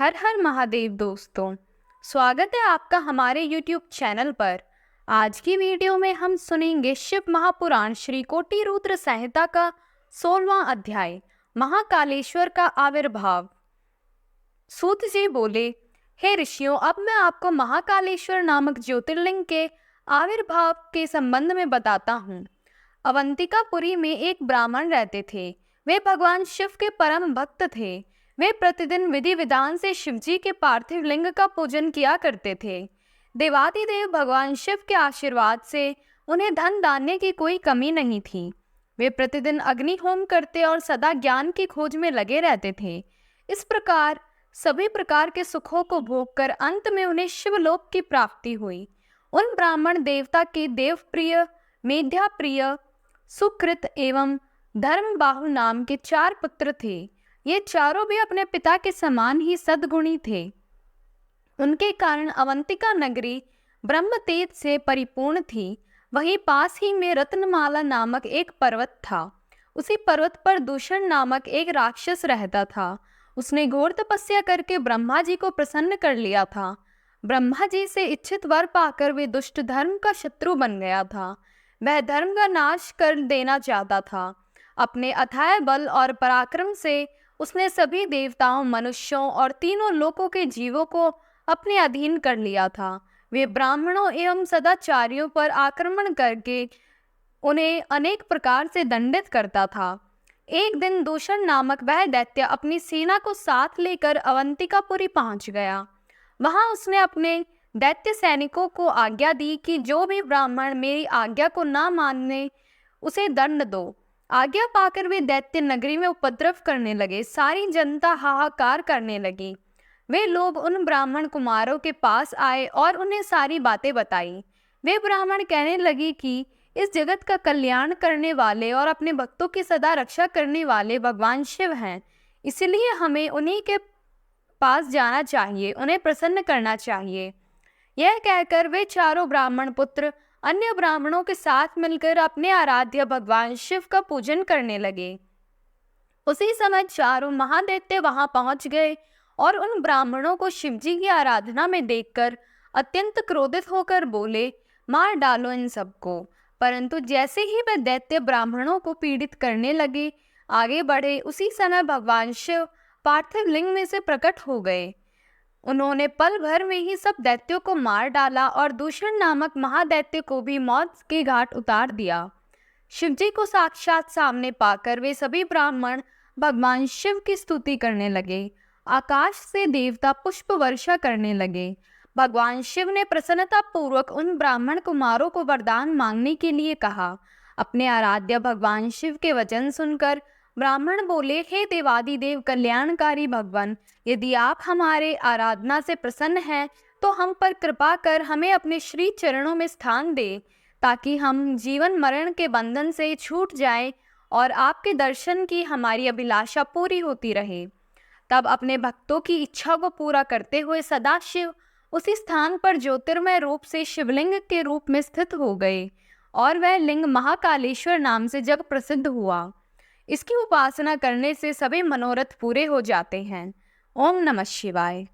हर हर महादेव दोस्तों, स्वागत है आपका हमारे YouTube चैनल पर। आज की वीडियो में हम सुनेंगे शिव महापुराण श्री कोटि रुद्र संहिता का 16वां अध्याय महाकालेश्वर का आविर्भाव। सूत जी बोले, हे ऋषियों, अब मैं आपको महाकालेश्वर नामक ज्योतिर्लिंग के आविर्भाव के संबंध में बताता हूँ। अवंतिकापुरी में एक ब्राह्मण रहते थे। वे भगवान शिव के परम भक्त थे। वे प्रतिदिन विधि विधान से शिवजी के पार्थिव लिंग का पूजन किया करते थे। देवादिदेव भगवान शिव के आशीर्वाद से उन्हें धन धान्य की कोई कमी नहीं थी। वे प्रतिदिन अग्नि होम करते और सदा ज्ञान की खोज में लगे रहते थे। इस प्रकार सभी प्रकार के सुखों को भोगकर अंत में उन्हें शिवलोक की प्राप्ति हुई। उन ब्राह्मण देवता के देवप्रिय, मेध्याप्रिय, सुकृत एवं धर्मबाहु नाम के 4 पुत्र थे। ये चारों भी अपने पिता के समान ही सद्गुणी थे। उनके कारण अवंतिका नगरी ब्रह्म तेज से परिपूर्ण थी। वहीं पास ही में रत्नमाला नामक एक पर्वत था। उसी पर्वत पर दूषण नामक एक राक्षस रहता था। उसने घोर तपस्या करके ब्रह्मा जी को प्रसन्न कर लिया था। ब्रह्मा जी से इच्छित वर पाकर वे दुष्ट धर्म का शत्रु बन गया था। वह धर्म का नाश कर देना चाहता था। अपने अथाह बल और पराक्रम से उसने सभी देवताओं, मनुष्यों और तीनों लोकों के जीवों को अपने अधीन कर लिया था। वे ब्राह्मणों एवं सदाचारियों पर आक्रमण करके उन्हें अनेक प्रकार से दंडित करता था। एक दिन दूषण नामक वह दैत्य अपनी सेना को साथ लेकर अवंतिकापुरी पहुंच गया। वहां उसने अपने दैत्य सैनिकों को आज्ञा दी कि जो भी ब्राह्मण मेरी आज्ञा को ना माने उसे दंड दो। आज्ञा पाकर वे दैत्य नगरी में उपद्रव करने लगे। सारी जनता हाहाकार करने लगी। वे लोग उन ब्राह्मण कुमारों के पास आए और उन्हें सारी बातें बताई। वे ब्राह्मण कहने लगे कि इस जगत का कल्याण करने वाले और अपने भक्तों की सदा रक्षा करने वाले भगवान शिव हैं। इसलिए हमें उन्हीं के पास जाना चाहिए, उन्हें प्रसन्न करना चाहिए। यह कहकर वे चारों ब्राह्मण पुत्र अन्य ब्राह्मणों के साथ मिलकर अपने आराध्य भगवान शिव का पूजन करने लगे। उसी समय चारों महादैत्य वहां पहुंच गए और उन ब्राह्मणों को शिवजी की आराधना में देखकर अत्यंत क्रोधित होकर बोले, मार डालो इन सबको। परंतु जैसे ही वे दैत्य ब्राह्मणों को पीड़ित करने लगे, आगे बढ़े, उसी समय भगवान शिव पार्थिव लिंग में से प्रकट हो गए। उन्होंने पल भर में ही सब दैत्यों को मार डाला और दूषण नामक महादैत्य को भी मौत के घाट उतार दिया। शिवजी को साक्षात सामने पाकर वे सभी ब्राह्मण भगवान शिव की स्तुति करने लगे। आकाश से देवता पुष्प वर्षा करने लगे। भगवान शिव ने प्रसन्नता पूर्वक उन ब्राह्मण कुमारों को वरदान मांगने के लिए कहा। अपने आराध्य भगवान शिव के वचन सुनकर ब्राह्मण बोले, हे देवादिदेव कल्याणकारी भगवान, यदि आप हमारे आराधना से प्रसन्न हैं तो हम पर कृपा कर हमें अपने श्री चरणों में स्थान दे, ताकि हम जीवन मरण के बंधन से छूट जाएं और आपके दर्शन की हमारी अभिलाषा पूरी होती रहे। तब अपने भक्तों की इच्छा को पूरा करते हुए सदाशिव उसी स्थान पर ज्योतिर्मय रूप से शिवलिंग के रूप में स्थित हो गए और वह लिंग महाकालेश्वर नाम से जग प्रसिद्ध हुआ। इसकी उपासना करने से सभी मनोरथ पूरे हो जाते हैं। ओम नमः शिवाय।